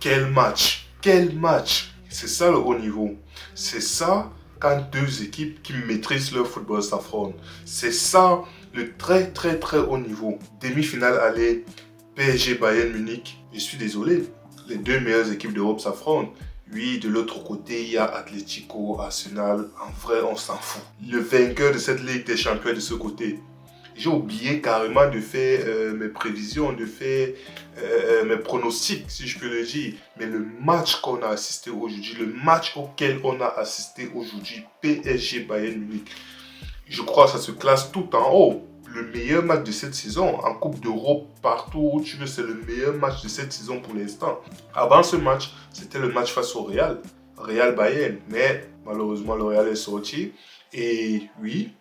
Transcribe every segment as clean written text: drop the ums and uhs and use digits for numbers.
quel match! Quel match! C'est ça le haut niveau. C'est ça quand deux équipes qui maîtrisent leur football s'affrontent. C'est ça le très très très haut niveau. Demi-finale aller, PSG Bayern Munich. Je suis désolé, les deux meilleures équipes d'Europe s'affrontent. Oui, de l'autre côté, il y a Atlético, Arsenal. En vrai, on s'en fout. Le vainqueur de cette Ligue des Champions est de ce côté. J'ai oublié carrément de faire mes prévisions, de faire mes pronostics, si je peux le dire. Mais le match qu'on a assisté aujourd'hui, le match auquel on a assisté aujourd'hui, PSG Bayern Munich, je crois que ça se classe tout en haut. Le meilleur match de cette saison, en Coupe d'Europe, partout où tu veux, c'est le meilleur match de cette saison pour l'instant. Avant ce match, c'était le match face au Real, Real Bayern. Mais malheureusement, le Real est sorti. Et oui,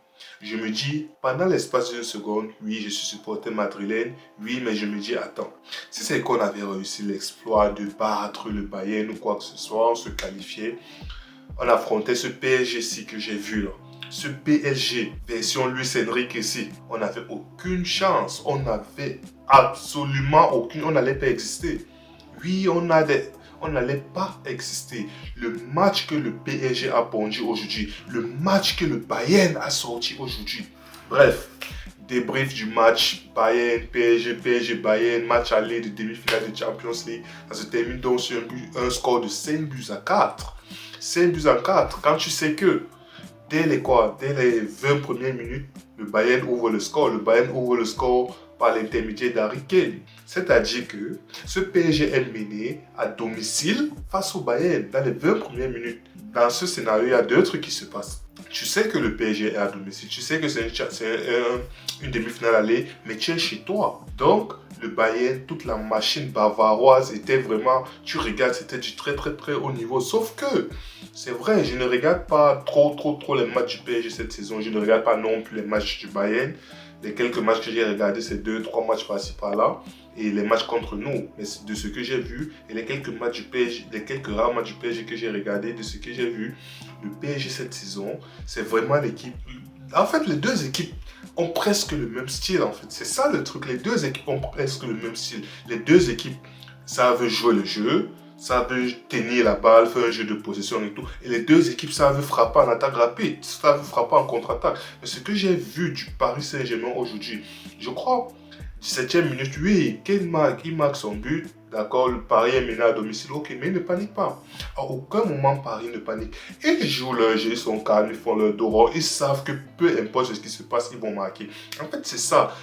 je me dis, pendant l'espace d'une seconde, oui, je suis supporter madrilène, oui, mais je me dis, attends, si c'est qu'on avait réussi l'exploit de battre le Bayern ou quoi que ce soit, on se qualifiait, on affrontait ce PSG-ci que j'ai vu là. Ce PSG, version Luis Enrique ici, on n'avait aucune chance, on n'avait absolument aucune, on n'allait pas exister. Oui, on n'allait pas exister. Le match que le PSG a pondu aujourd'hui, le match que le Bayern a sorti aujourd'hui. Bref, débrief du match Bayern, PSG, PSG, Bayern, match aller de demi-finale de Champions League. Ça se termine donc sur un score de 5 buts à 4. 5 buts à 4, quand tu sais que dès les 20 premières minutes, le Bayern ouvre le score. Le Bayern ouvre le score par l'intermédiaire d'Harry Kane. C'est-à-dire que ce PSG est mené à domicile face au Bayern dans les 20 premières minutes. Dans ce scénario, il y a deux trucs qui se passent. Tu sais que le PSG est à domicile, tu sais que c'est une demi-finale aller, mais tu es chez toi. Donc, le Bayern, toute la machine bavaroise était vraiment, tu regardes, c'était du très très très haut niveau. Sauf que, c'est vrai, je ne regarde pas trop les matchs du PSG cette saison. Je ne regarde pas non plus les matchs du Bayern. Les quelques matchs que j'ai regardés, c'est 2-3 matchs par-ci par-là. Et les matchs contre nous. Mais de ce que j'ai vu, et les quelques matchs du PSG, les quelques rares matchs du PSG que j'ai regardés, de ce que j'ai vu, le PSG cette saison, c'est vraiment l'équipe. En fait, les deux équipes ont presque le même style, en fait. C'est ça le truc. Les deux équipes ont presque le même style. Les deux équipes savent jouer le jeu, savent tenir la balle, faire un jeu de possession et tout. Et les deux équipes savent frapper en attaque rapide, savent frapper en contre-attaque. Mais ce que j'ai vu du Paris Saint-Germain aujourd'hui, je crois, 17e minute, oui, il marque son but. D'accord, le Paris est mené à domicile, ok, mais il ne panique pas. À aucun moment, Paris ne panique. Ils jouent leur jeu, ils sont calmes, ils font leur dos. Ils savent que peu importe ce qui se passe, ils vont marquer. En fait, c'est ça.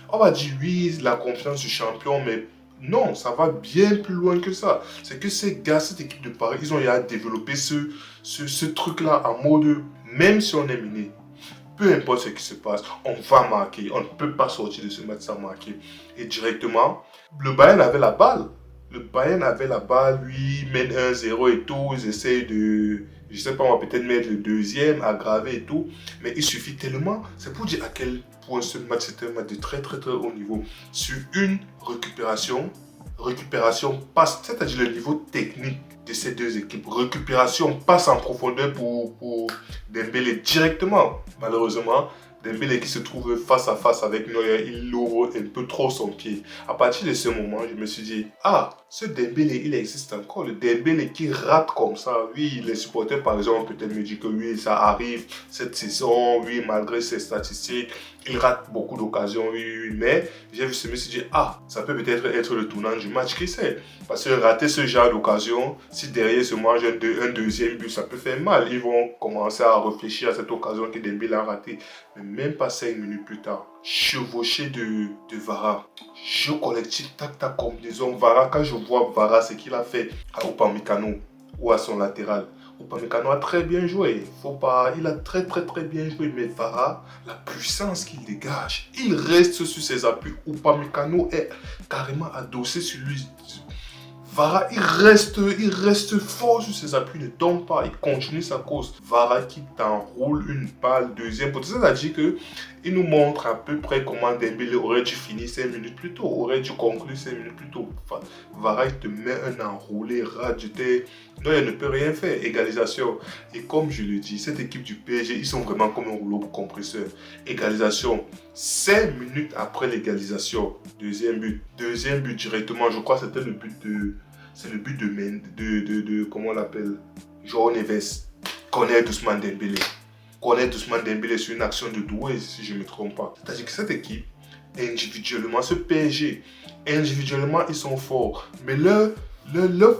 On va dire, oui, la confiance du champion, mais non, ça va bien plus loin que ça. C'est que ces gars, cette équipe de Paris, ils ont développé ce truc-là en mode, même si on est mené, peu importe ce qui se passe, on va marquer. On ne peut pas sortir de ce match sans marquer. Et directement, le Bayern avait la balle. Le Bayern avait la balle, lui, mène 1-0 et tout. Ils essayent de, je sais pas, on va peut-être mettre le deuxième, aggraver et tout. Mais il suffit tellement. C'est pour dire à quel point ce match, c'était un match de très très très haut niveau. Sur une récupération passe, c'est-à-dire le niveau technique de ces deux équipes. Récupération passe en profondeur pour Dembélé directement. Malheureusement, Dembélé qui se trouve face à face avec Neuer, il ouvre un peu trop son pied. À partir de ce moment, je me suis dit, ah, ce Dembélé, il existe encore. Le Dembélé qui rate comme ça. Oui, les supporters, par exemple, peut-être me disent que oui, ça arrive cette saison. Oui, malgré ses statistiques, il rate beaucoup d'occasions. Oui, mais j'ai vu ce me suis dit, ah, ça peut peut-être être le tournant du match, qui sait. Parce que rater ce genre d'occasion, si derrière se mange un deuxième but, ça peut faire mal. Ils vont commencer à réfléchir à cette occasion que Dembélé a ratée. Mais même pas 5 minutes plus tard, chevauché de Vara. Jeu collectif, tac-tac, combinaison. Vara, quand je vois Vara, ce qu'il a fait à Upamecano ou à son latéral. Upamecano a très bien joué. Faut pas, il a très très très bien joué. Mais Vara, la puissance qu'il dégage, il reste sur ses appuis. Upamecano est carrément adossé sur lui. Vara, il reste fort sur ses appuis, ne tombe pas, il continue sa course. Vara qui t'enroule une balle, deuxième poteau. C'est-à-dire qu'il nous montre à peu près comment Dembélé aurait dû finir 5 minutes plus tôt, aurait dû conclure 5 minutes plus tôt. Enfin, Vara, il te met un enroulé, rajeté. Non, il ne peut rien faire. Égalisation. Et comme je le dis, cette équipe du PSG, ils sont vraiment comme un rouleau compresseur. Égalisation. 5 minutes après l'égalisation, deuxième but directement, je crois que c'était le but c'est le but comment on l'appelle, João Neves, connaît Ousmane Dembélé. Connaît Ousmane Dembélé sur une action de Doué, si je ne me trompe pas. C'est-à-dire que cette équipe, individuellement, ce PSG, individuellement, ils sont forts. Mais leur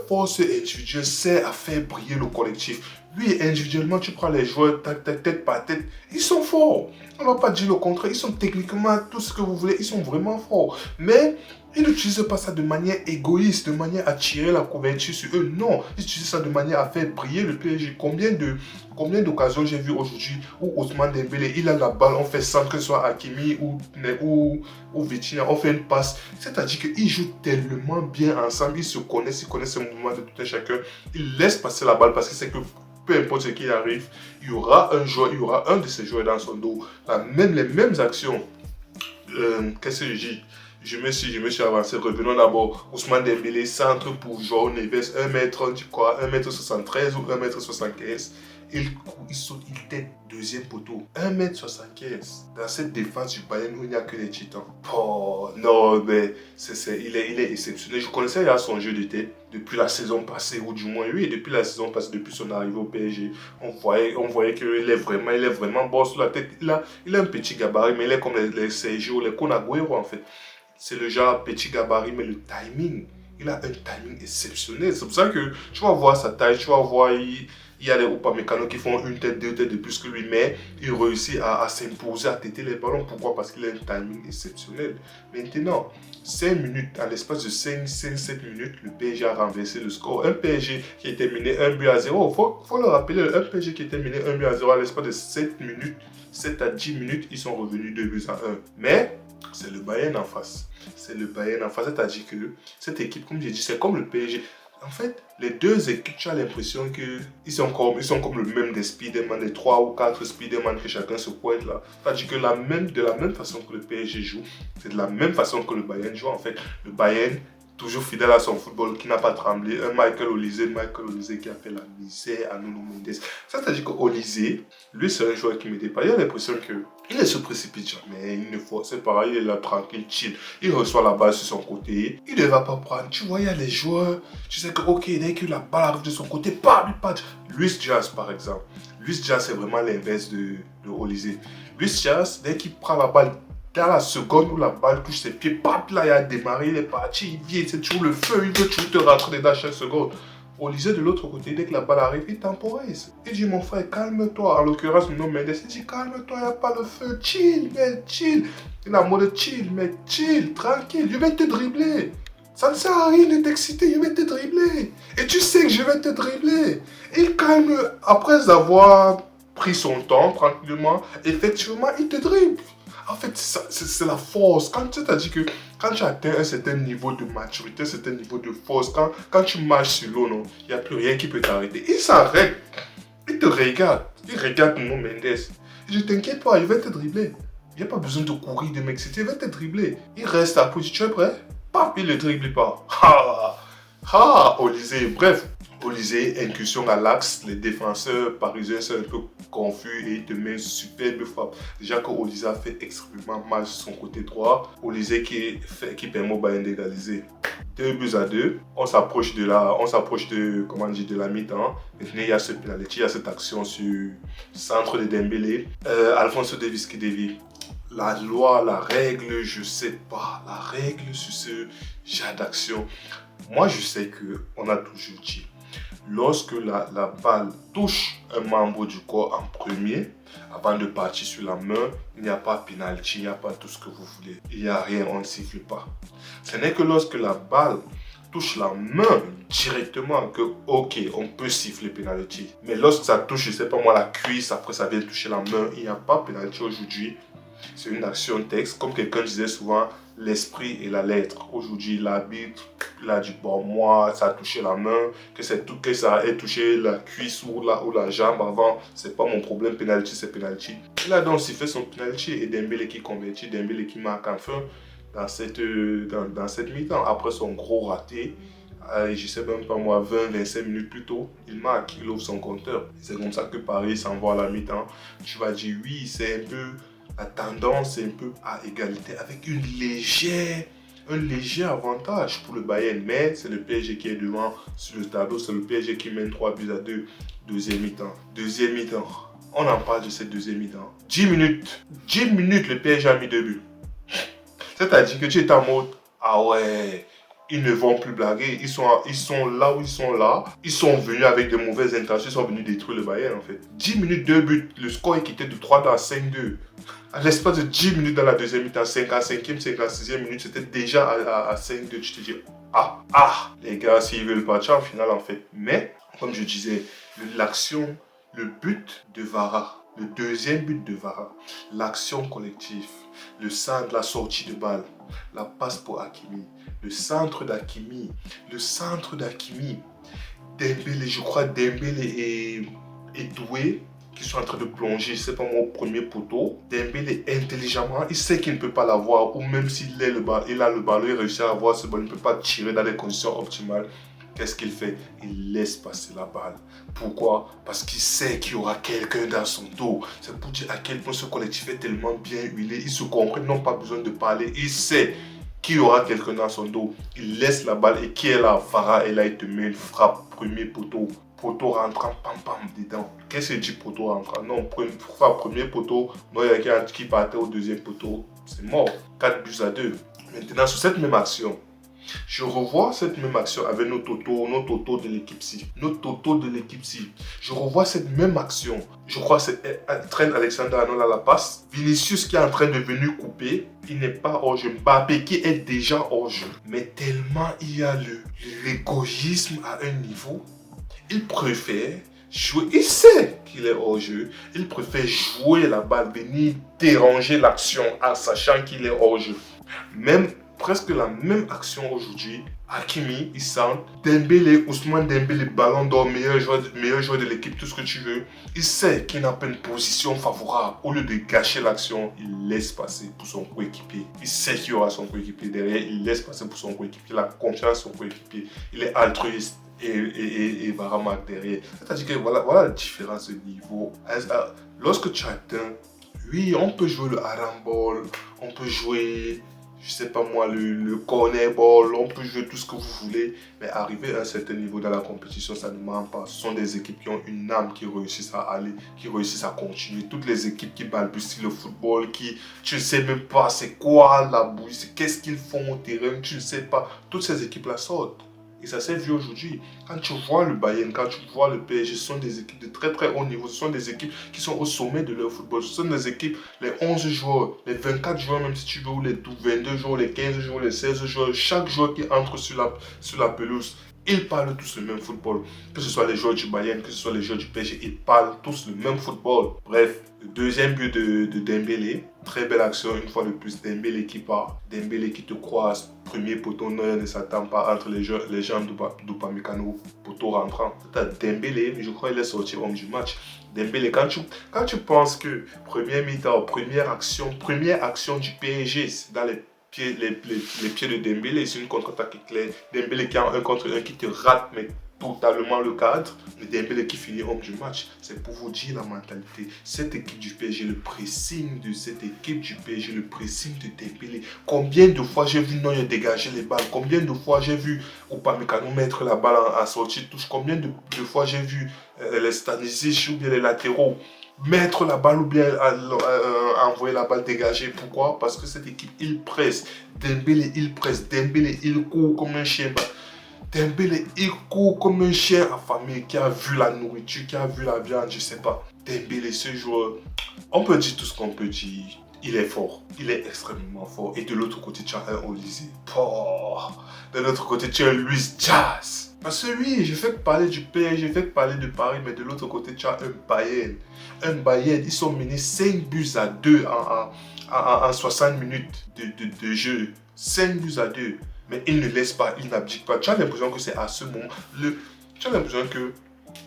force individuelle sert à faire briller le collectif. Oui, individuellement, tu prends les joueurs tête par tête, ils sont forts. On ne va pas dire le contraire. Ils sont techniquement tout ce que vous voulez, ils sont vraiment forts. Mais ils n'utilisent pas ça de manière égoïste, de manière à tirer la couverture sur eux. Non, ils utilisent ça de manière à faire briller le PSG. Combien d'occasions j'ai vu aujourd'hui où Ousmane Dembélé, il a la balle, on fait centre, que ce soit Hakimi ou Vitinha, on fait une passe. C'est-à-dire qu'ils jouent tellement bien ensemble, ils se connaissent, les mouvements de tout un chacun. Ils laissent passer la balle parce que c'est que peu importe ce qui arrive, il y aura un de ces joueurs dans son dos. Les mêmes actions. Qu'est-ce que je dis? Je me suis avancé. Revenons d'abord. Ousmane Dembélé, centre pour João Neves, 1m73 ou 1m75. Il saute, il tête deuxième poteau. 1m75. Dans cette défense du Bayern où il n'y a que les titans. Oh non, mais il est exceptionnel. Je connaissais son jeu de tête depuis la saison passée, ou du moins, oui, depuis la saison passée, depuis son arrivée au PSG. On voyait qu'il est vraiment bon sur la tête. Il a un petit gabarit, mais il est comme les Sergio, les Kun Agüero en fait. C'est le genre petit gabarit, mais le timing, il a un timing exceptionnel. C'est pour ça que tu vas voir sa taille, tu vas voir, il y a les Upamecano qui font une tête, deux têtes de plus que lui, mais il réussit à s'imposer, à têter les ballons. Pourquoi? Parce qu'il a un timing exceptionnel. Maintenant, 5 minutes, à l'espace de 5-7 minutes, le PSG a renversé le score. Un PSG qui était mené 1-0. Faut le rappeler, un PSG qui était mené 1-0 à l'espace de 7 minutes, 7 à 10 minutes, ils sont revenus 2-1. Mais c'est le Bayern en face. C'est le Bayern en face. C'est-à-dire que cette équipe, comme j'ai dit, c'est comme le PSG. En fait, les deux équipes, tu as l'impression qu'ils sont comme le même des Spider-Man, des 3 ou 4 Spider-Man que chacun se pointe là. C'est-à-dire que de la même façon que le PSG joue, c'est de la même façon que le Bayern joue. En fait, le Bayern, toujours fidèle à son football, qui n'a pas tremblé. Un Michael Olise qui a fait la misère à Nuno Mendes. C'est-à-dire qu'Olise, lui, c'est un joueur qui me dépasse. Il a l'impression qu'il ne se précipite jamais. Il ne force pas, il est là tranquille, chill. Il reçoit la balle sur son côté. Il ne va pas prendre. Tu vois, il y a les joueurs. Tu sais que, ok, dès que la balle arrive de son côté, bam, il part. Luis Diaz, par exemple. Luis Diaz, c'est vraiment l'inverse de Olise. Luis Diaz, dès qu'il prend la balle, dans la seconde où la balle touche ses pieds, pap, là, il a démarré, il est parti, il vient, c'est toujours le feu, il veut toujours te rentrer dedans chaque seconde. Olise de l'autre côté, dès que la balle arrive, il temporise. Il dit, mon frère, calme-toi. En l'occurrence, Nuno Mendes, il dit, calme-toi, il n'y a pas le feu, chill, mec, chill. Il a mode chill, mec, chill, tranquille, je vais te dribbler. Ça ne sert à rien de t'exciter, je vais te dribbler. Et tu sais que je vais te dribbler. Il calme, après avoir pris son temps, tranquillement, effectivement, il te dribble. En fait, c'est la force. Quand tu atteins un certain niveau de maturité, un certain niveau de force, quand tu marches sur l'eau, il n'y a plus rien qui peut t'arrêter. Il s'arrête. Il te regarde. Il regarde Nuno Mendes. Il dit, t'inquiète pas, il va te dribbler. Il n'y a pas besoin de courir, de m'exciter, il va te dribbler. Il reste à côté, tu es prêt? Pap, il ne dribble pas. Olise, bref. Olise, incursion à l'axe, les défenseurs parisiens sont un peu confus et il te met une superbe frappe. Déjà que Olise a fait extrêmement mal sur son côté droit. Olise qui permet au Bayern d'égaliser. 2-2. On s'approche de la mi-temps. Maintenant, il y a ce penalty, il y a cette action sur centre de Dembélé. Alphonso Davies qui dévie. La loi, la règle, je sais pas. La règle sur ce genre d'action. Moi, je sais qu'on a toujours dit, lorsque la balle touche un membre du corps en premier, avant de partir sur la main, il n'y a pas penalty, il n'y a pas tout ce que vous voulez. Il n'y a rien, on ne siffle pas. Ce n'est que lorsque la balle touche la main directement que, ok, on peut siffler penalty. Mais lorsque ça touche, je sais pas moi, la cuisse, après ça vient toucher la main, il n'y a pas penalty aujourd'hui. C'est une action texte, comme quelqu'un disait souvent, l'esprit et la lettre. Aujourd'hui, l'arbitre, il a dit, bon, moi, ça a touché la main, que ça ait touché la cuisse ou la jambe avant, c'est pas mon problème, penalty, c'est penalty. Il a donc sifflé son penalty et Dembélé qui convertit, Dembélé qui marque enfin dans cette mi-temps. Après son gros raté, je sais même pas moi, 20-25 minutes plus tôt, il marque, il ouvre son compteur. C'est comme ça que Paris s'envoie à la mi-temps. Tu vas dire, oui, c'est un peu... La tendance est un peu à égalité avec un un léger avantage pour le Bayern. Mais c'est le PSG qui est devant sur le tableau. C'est le PSG qui mène 3-2. Deuxième mi-temps. Deuxième mi-temps. On en parle de cette deuxième mi-temps. 10 minutes. 10 minutes, le PSG a mis 2 buts. C'est-à-dire que tu es en mode, ah ouais, ils ne vont plus blaguer. Ils sont là où ils sont là. Ils sont venus avec de mauvaises intentions. Ils sont venus détruire le Bayern en fait. 10 minutes, 2 buts. Le score est quitté de 3 à 5-2. À l'espace de 10 minutes dans la deuxième mi-temps, 55e, 56e minute, c'était déjà à 5-2. Tu te dis, les gars, s'ils veulent partir en finale en fait. Mais, comme je disais, l'action, le but de Vara, le deuxième but de Vara, l'action collective, le centre, la sortie de balle, la passe pour Hakimi, le centre d'Hakimi, Dembélé, je crois Dembélé et Doué qui sont en train de plonger, je sais pas moi, au premier poteau. Dembélé intelligemment, il sait qu'il ne peut pas l'avoir, ou même s'il a le ballon, il réussit à avoir ce ballon, il ne peut pas tirer dans les conditions optimales. Qu'est-ce qu'il fait? Il laisse passer la balle. Pourquoi? Parce qu'il sait qu'il y aura quelqu'un dans son dos. C'est pour dire à quel point ce collectif est tellement bien huilé. Ils se comprennent, ils n'ont pas besoin de parler. Il sait qu'il y aura quelqu'un dans son dos. Il laisse la balle et qui est là? Vara, et là il te met une frappe, premier poteau. Poteau rentrant, pam pam, dedans. Qu'est-ce que dit poteau rentrant? Non, premier poteau, non, il y a quelqu'un qui partait au deuxième poteau. C'est mort. 4-2. Maintenant, sur cette même action, je revois cette même action avec nos Toto de l'équipe-ci. Je revois cette même action. Je crois que c'est Trent Alexander-Arnold à la passe. Vinicius qui est en train de venir couper. Il n'est pas hors jeu. Mbappé qui est déjà hors jeu. Mais tellement il y a l'égoïsme à un niveau. Il préfère jouer. Il sait qu'il est hors jeu. Il préfère jouer la balle, venir déranger l'action en sachant qu'il est hors jeu. Même presque la même action aujourd'hui. Hakimi, il centre. Dembélé, Ousmane Dembélé, ballon d'or, meilleur joueur de l'équipe, tout ce que tu veux. Il sait qu'il n'a pas une position favorable. Au lieu de gâcher l'action, il laisse passer pour son coéquipier. Il sait qu'il y aura son coéquipier derrière. Il laisse passer pour son coéquipier. Il a confiance en son coéquipier. Il est altruiste. Et Vara derrière. C'est-à-dire que voilà la différence de niveau. Lorsque tu atteins, oui, on peut jouer le haramball, on peut jouer, je sais pas moi, le corner ball, on peut jouer tout ce que vous voulez, mais arriver à un certain niveau dans la compétition, ça ne ment pas. Ce sont des équipes qui ont une âme, qui réussissent à aller, qui réussissent à continuer. Toutes les équipes qui balbutient le football, tu ne sais même pas c'est quoi la bouille, qu'est-ce qu'ils font au terrain, tu ne sais pas. Toutes ces équipes-là sortent. Et ça s'est vu aujourd'hui. Quand tu vois le Bayern, quand tu vois le PSG, ce sont des équipes de très très haut niveau. Ce sont des équipes qui sont au sommet de leur football. Ce sont des équipes, les 11 joueurs, les 24 joueurs même si tu veux, ou les 22 joueurs, les 15 joueurs, les 16 joueurs. Chaque joueur qui entre sur la pelouse, ils parlent tous le même football. Que ce soit les joueurs du Bayern, que ce soit les joueurs du PSG, ils parlent tous le même football. Bref, le deuxième but de Dembélé. Très belle action, une fois de plus. Dembélé qui part. Dembélé qui te croise. Premier poteau, Neuer ne s'attend pas entre les jambes d'Upamecano. Poteau rentrant. C'est Dembélé, mais je crois qu'il est sorti homme du match. Dembélé, quand tu penses que première mi-temps, première action du PSG, c'est dans les pieds de Dembélé, c'est une contre-attaque éclair. Dembélé qui a un contre un qui te rate, mais totalement le cadre. Le Dembélé qui finit homme du match. C'est pour vous dire la mentalité. Cette équipe du PSG, le pressing de cette équipe du PSG, le pressing de Dembélé. Combien de fois j'ai vu Neuer dégager les balles? Combien de fois j'ai vu Upamecano mettre la balle en sortie de touche? Combien de fois j'ai vu les Stanisic ou bien les latéraux mettre la balle ou bien envoyer la balle dégagée? Pourquoi? Parce que cette équipe, il presse. Dembélé, il presse. Dembélé, il court comme un chien. Dembélé, il court comme un chien affamé qui a vu la nourriture, qui a vu la viande, je sais pas. Dembélé, ce joueur, on peut dire tout ce qu'on peut dire. Il est fort, il est extrêmement fort. Et de l'autre côté, tu as un Olysée. De l'autre côté, tu as un Luis Diaz. Parce que oui, je fais parler du PSG, je fais parler de Paris, mais de l'autre côté, tu as un Bayern. Un Bayern, ils sont menés 5-2 en 60 minutes de jeu. 5-2. Mais il ne laisse pas, il n'abdique pas. Tu as l'impression que c'est à ce moment, tu as l'impression que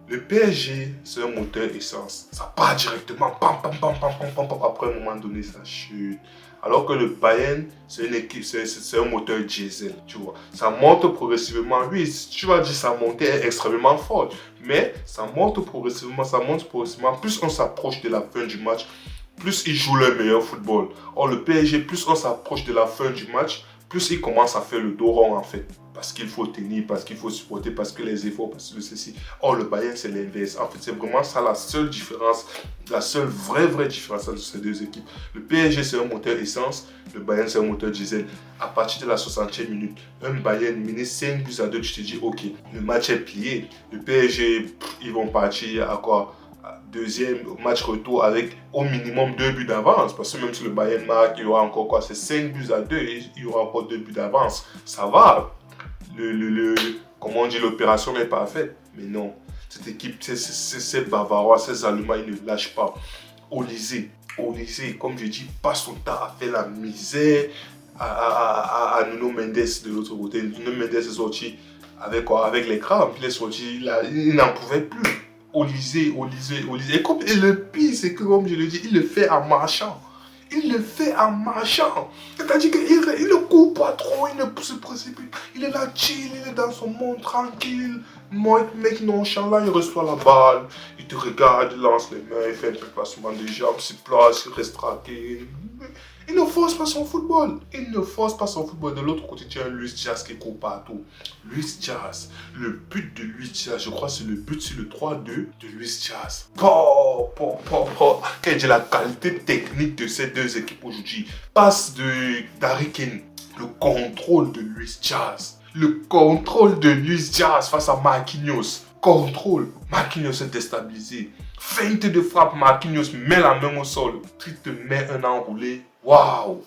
le PSG, c'est un moteur essence. Ça part directement, pam, pam, pam, pam, pam, pam, pam. Après un moment donné, ça chute. Alors que le Bayern, c'est une équipe, c'est un moteur diesel, tu vois. Ça monte progressivement. Oui, tu vas dire sa montée est extrêmement forte. Mais ça monte progressivement. Plus on s'approche de la fin du match, plus ils jouent leur meilleur football. Or, le PSG, plus on s'approche de la fin du match, plus il commence à faire le dos rond en fait. Parce qu'il faut tenir, parce qu'il faut supporter, parce que les efforts, parce que ceci. Or, le Bayern, c'est l'inverse. En fait, c'est vraiment ça la seule différence, la seule vraie différence entre ces deux équipes. Le PSG, c'est un moteur essence, le Bayern, c'est un moteur diesel. À partir de la 60e minute, un Bayern mené 5-2, tu te dis, ok, le match est plié. Le PSG, ils vont partir à quoi? Deuxième match retour avec au minimum 2 buts d'avance. Parce que même si le Bayern marque, il y aura encore quoi? C'est 5-2, il y aura encore 2 buts d'avance. Ça va. Comment on dit, l'opération n'est pas faite. Mais non, cette équipe, ces Bavarois, ces Allemands, ils ne lâchent pas. Olysée, comme je dis, passe son temps à faire la misère à Nuno Mendes de l'autre côté. Nuno Mendes est sorti avec quoi? Avec les crampes. Il est sorti, il n'en pouvait plus. Olysée. Et le pire, c'est que, comme je le dis, il le fait en marchant. C'est-à-dire qu'il ne court pas trop, il ne se précipite. Il est là, chill, il est dans son monde, tranquille. Mec nonchalant, il reçoit la balle. Il te regarde, il lance les mains, il fait un peu de placement de jambes, il se place, il reste tranquille. Il ne force pas son football. De l'autre côté, tu as un Luis Diaz qui court partout. Luis Diaz, le but de Luis Diaz, je crois que c'est le but sur le 3-2 de Luis Diaz. Quelle est la qualité technique de ces deux équipes aujourd'hui. Passe d'Harry Kane, le contrôle de Luis Diaz. Face à Marquinhos. Marquinhos est déstabilisé. Feinte de frappe, Marquinhos met la main au sol. Tu te mets un enroulé. Waouh.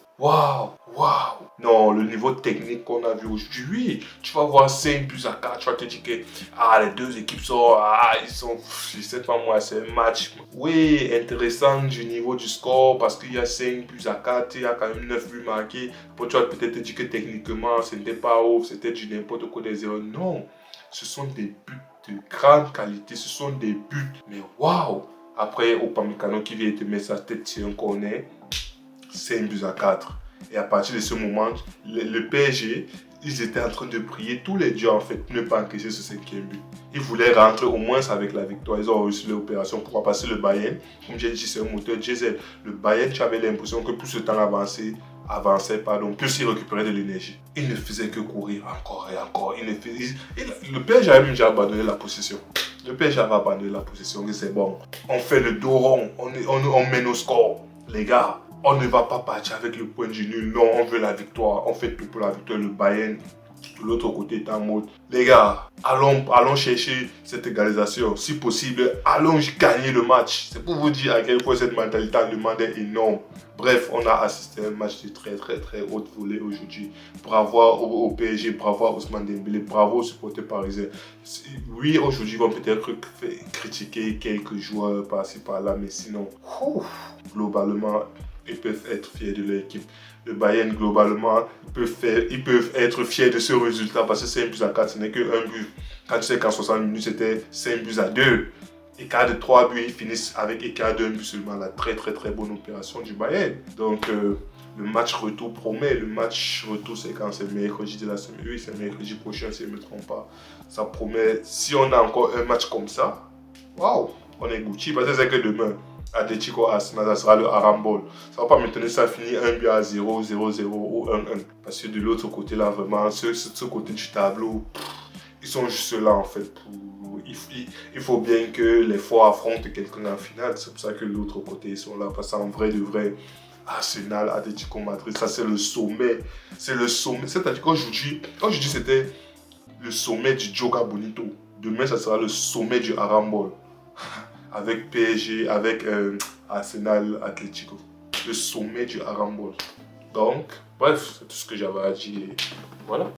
Non, le niveau technique qu'on a vu aujourd'hui, oui, tu vas voir 5-4, tu vas te dire que les deux équipes sont, je sais pas moi, c'est un match, oui, intéressant du niveau du score parce qu'il y a 5-4, il y a quand même 9 buts marqués. Après, tu vas peut-être te dire que techniquement, ce n'était pas ouf, c'était du n'importe quoi des erreurs. Non, ce sont des buts de grande qualité, ce sont des buts, mais waouh. Après, Upamecano qui vient te mettre sa tête sur un corner. 5-4. Et à partir de ce moment, le PSG, ils étaient en train de prier tous les dieux en fait pour ne pas encaisser ce 5e but. Ils voulaient rentrer au moins avec la victoire. Ils ont réussi l'opération. Pourquoi? Parce que le Bayern, comme j'ai dit, c'est un moteur diesel. Le Bayern, tu avais l'impression que plus le temps avançait, plus il récupérait de l'énergie. Il ne faisait que courir encore et encore. Le PSG avait même déjà abandonné la possession. C'est bon. On fait le dos rond, on mène au score. Les gars, on ne va pas partir avec le point du nul. Non, on veut la victoire. On fait tout pour la victoire. Le Bayern, de l'autre côté, est en mode. Les gars, allons chercher cette égalisation. Si possible, allons gagner le match. C'est pour vous dire à quel point cette mentalité allemande est énorme. Bref, on a assisté à un match de très haute volée aujourd'hui. Bravo au PSG, bravo à Ousmane Dembélé, bravo aux supporters parisiens. Oui, aujourd'hui, ils vont peut-être critiquer quelques joueurs par-ci par-là, mais sinon, globalement, ils peuvent être fiers de leur équipe. Le Bayern, globalement, ils peuvent être fiers de ce résultat parce que 5-4, ce n'est qu'un but. Quand tu sais qu'en 60 minutes, c'était 5-2. Écart de 3 buts, ils finissent avec écart d'un but seulement. La très bonne opération du Bayern. Donc, le match retour promet. Le match retour, c'est quand? C'est mercredi de la semaine. Oui, c'est mercredi prochain, si je ne me trompe pas. Ça promet. Si on a encore un match comme ça, waouh, on est Gucci. Parce que c'est que demain, Atletico Arsenal, ça sera le Arambol. Ça va pas maintenant, ça finit 1 but à 0, 0-0 ou 1-1. Parce que de l'autre côté, là, vraiment, ce côté du tableau, ils sont juste là, en fait. Il faut bien que les fois affrontent quelqu'un en finale. C'est pour ça que de l'autre côté, ils sont là. Parce qu'en vrai, de vrai, Arsenal, Atletico Madrid, ça, c'est le sommet. C'est le sommet. C'est-à-dire qu'aujourd'hui, c'était le sommet du Joga Bonito. Demain, ça sera le sommet du Arambol. Avec PSG, avec Arsenal, Atletico. Le sommet du Arambol. Donc, bref, c'est tout ce que j'avais à dire. Voilà.